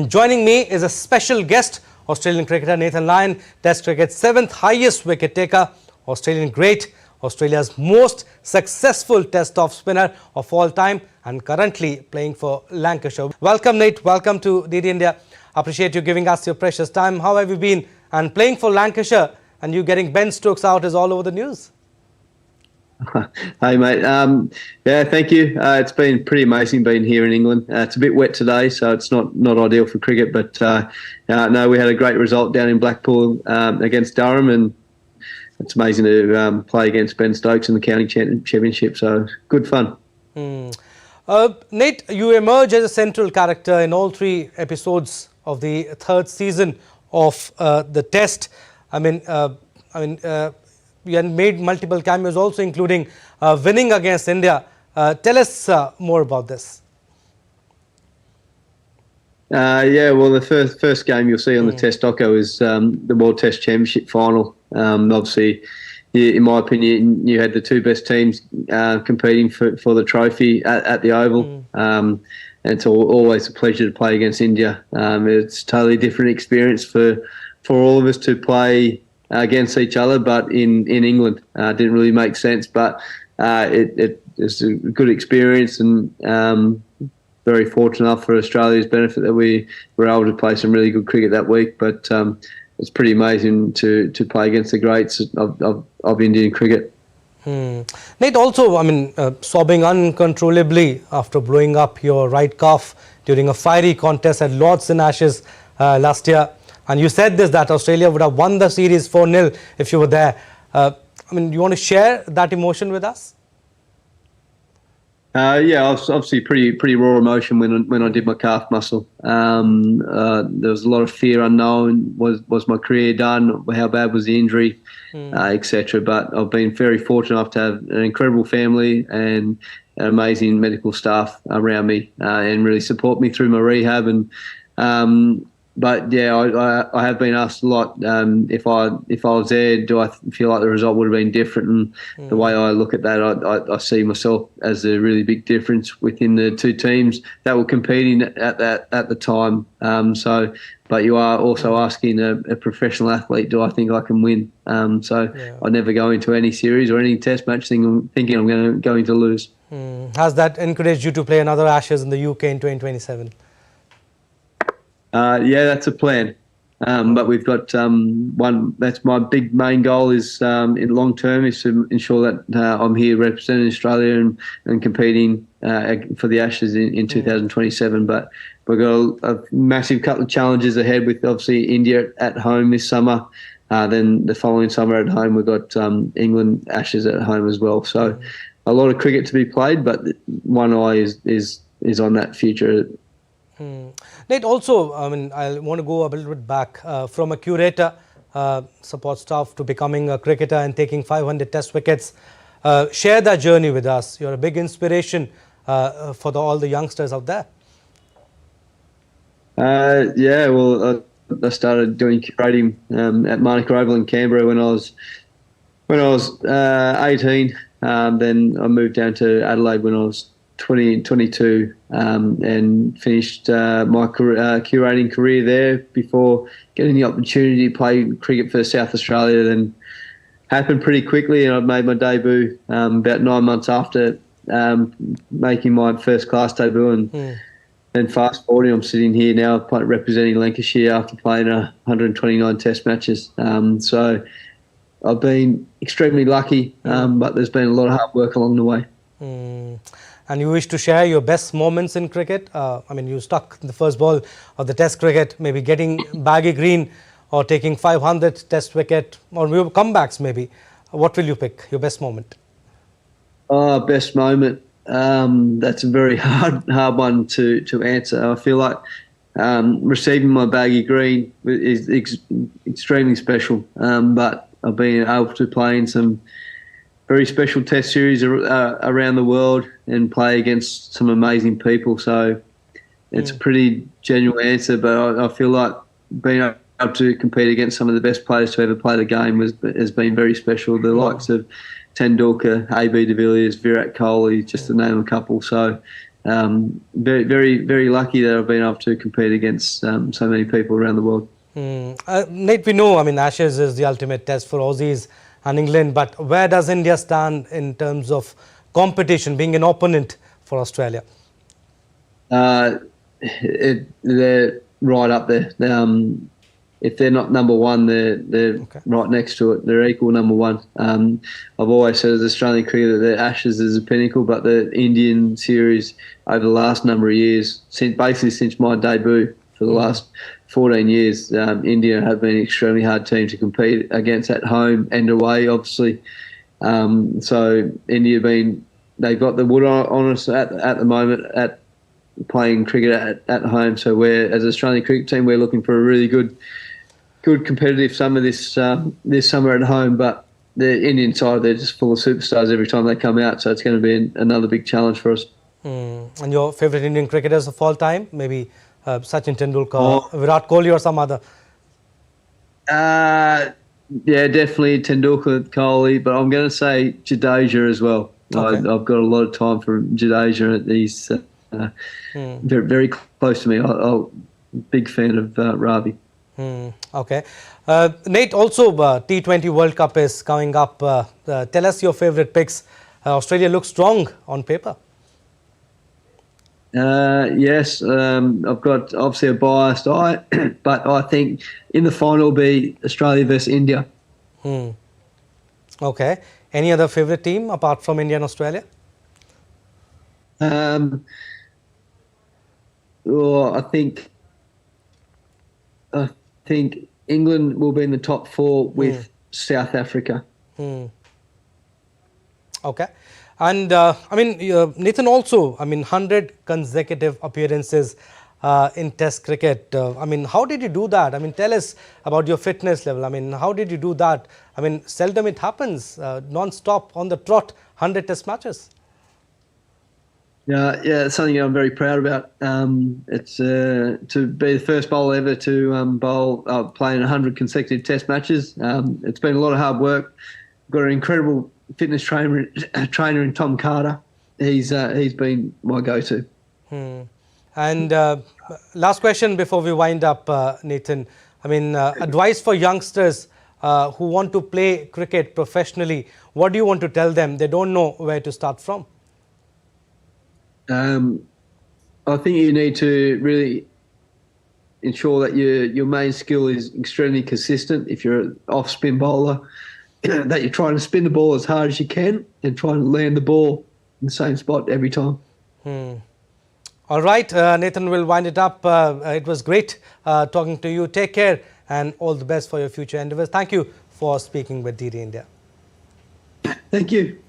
Joining me is a special guest, Australian cricketer Nathan Lyon, Test cricket's 7th highest wicket taker, Australian great, Australia's most successful test off spinner of all time and currently playing for Lancashire. Welcome Nate, welcome to DD India. Appreciate you giving us your precious time. How have you been? And playing for Lancashire and you getting Ben Stokes out is all over the news. Hey mate, yeah, thank you. It's been pretty amazing being here in England. It's a bit wet today, so it's not ideal for cricket. But no, we had a great result down in Blackpool against Durham, and it's amazing to play against Ben Stokes in the county championship. So good fun. Nate, you emerge as a central character in all 3 episodes of the 3rd season of the Test. You had made multiple cameos also, including winning against India. Tell us more about this. Yeah, well, the first game you'll see on the Test doco is the World Test Championship final. Obviously, in my opinion, you had the 2 best teams competing for the trophy at the Oval. And it's always a pleasure to play against India. It's a totally different experience for all of us to play against each other, but in England. Didn't really make sense, but it's a good experience, and very fortunate enough for Australia's benefit that we were able to play some really good cricket that week. But it's pretty amazing to play against the greats of Indian cricket. Nate, also, sobbing uncontrollably after blowing up your right calf during a fiery contest at Lords and Ashes last year. And you said this, that Australia would have won the series 4-0 if you were there. You want to share that emotion with us? Yeah, obviously pretty raw emotion when I did my calf muscle. There was a lot of fear unknown. Was my career done? How bad was the injury, etc. But I've been very fortunate enough to have an incredible family and an amazing medical staff around me and really support me through my rehab. And but yeah, I have been asked a lot if I was there, do I feel like the result would have been different? And the way I look at that, I see myself as a really big difference within the 2 teams that were competing at the time. But you are also asking a professional athlete, do I think I can win? I never go into any series or any test match thinking I'm going to lose. Has that encouraged you to play another Ashes in the UK in 2027? Yeah, that's a plan. But we've got one. That's my big main goal is in long term is to ensure that I'm here representing Australia and competing for the Ashes in 2027. But we've got a massive couple of challenges ahead with obviously India at home this summer. Then the following summer at home we've got England Ashes at home as well. So a lot of cricket to be played, but one eye is on that future. Nate, also, I want to go a little bit back from a curator, support staff, to becoming a cricketer and taking 500 test wickets. Share that journey with us. You're a big inspiration for all the youngsters out there. Yeah, well, I started doing curating at Monaco Oval in Canberra when I was 18. Then I moved down to Adelaide when I was 22 and finished my curating career there before getting the opportunity to play cricket for South Australia. Then happened pretty quickly, and I made my debut about 9 months after making my first class debut. And then fast forwarding, I'm sitting here now representing Lancashire after playing 129 test matches. So I've been extremely lucky, but there's been a lot of hard work along the way. And you wish to share your best moments in cricket? You struck the first ball of the Test cricket, maybe getting baggy green or taking 500 Test wicket, or comebacks maybe. What will you pick, your best moment? Best moment? That's a very hard one to answer. I feel like receiving my baggy green is extremely special, but I've been able to play in some very special test series around the world and play against some amazing people. So it's a pretty genuine answer, but I feel like being able to compete against some of the best players to ever play the game has been very special. The likes of Tendulkar, AB de Villiers, Virat Kohli, just to name a couple. So Very, very, very lucky that I've been able to compete against so many people around the world. Nate, we know, I mean, Ashes is the ultimate test for Aussies and England, but where does India stand in terms of competition, being an opponent for Australia? They're right up there. If they're not number one, they're right next to it. They're equal number one. I've always said as Australian cricketer that the Ashes is a pinnacle, but the Indian series over the last number of years, since my debut for the last 14 years, India have been an extremely hard team to compete against at home and away, obviously. So India they've got the wood on us at the moment at playing cricket at home. So as an Australian cricket team, we're looking for a really good competitive summer this summer at home. But the Indian side, they're just full of superstars every time they come out. So it's going to be another big challenge for us. And your favourite Indian cricketers of all time? Maybe Sachin Tendulkar, Virat Kohli or some other? Yeah, definitely Tendulkar, Kohli, but I'm going to say Jadeja as well. Okay. I've got a lot of time for Jadeja. He's very, very close to me. I'm a big fan of Ravi. Okay. Nate, also T20 World Cup is coming up. Tell us your favourite picks. Australia looks strong on paper. Yes, I've got obviously a biased eye, but I think in the final will be Australia versus India. Okay. Any other favourite team apart from India and Australia? I think England will be in the top four with South Africa. Okay. And I mean, Nathan, also, I mean, 100 consecutive appearances in Test cricket. I mean, how did you do that? I mean, tell us about your fitness level. I mean, how did you do that? I mean, seldom it happens, non-stop on the trot, 100 Test matches. Yeah, it's something I'm very proud about. It's to be the first bowler ever to bowl playing 100 consecutive Test matches. It's been a lot of hard work. Got an incredible fitness trainer in Tom Carter. He's been my go-to. And last question before we wind up, Nathan. I mean, advice for youngsters who want to play cricket professionally. What do you want to tell them? They don't know where to start from. I think you need to really ensure that your main skill is extremely consistent. If you're an off-spin bowler, that you're trying to spin the ball as hard as you can and try and land the ball in the same spot every time. All right, Nathan, we'll wind it up. It was great talking to you. Take care and all the best for your future endeavours. Thank you for speaking with DD India. Thank you.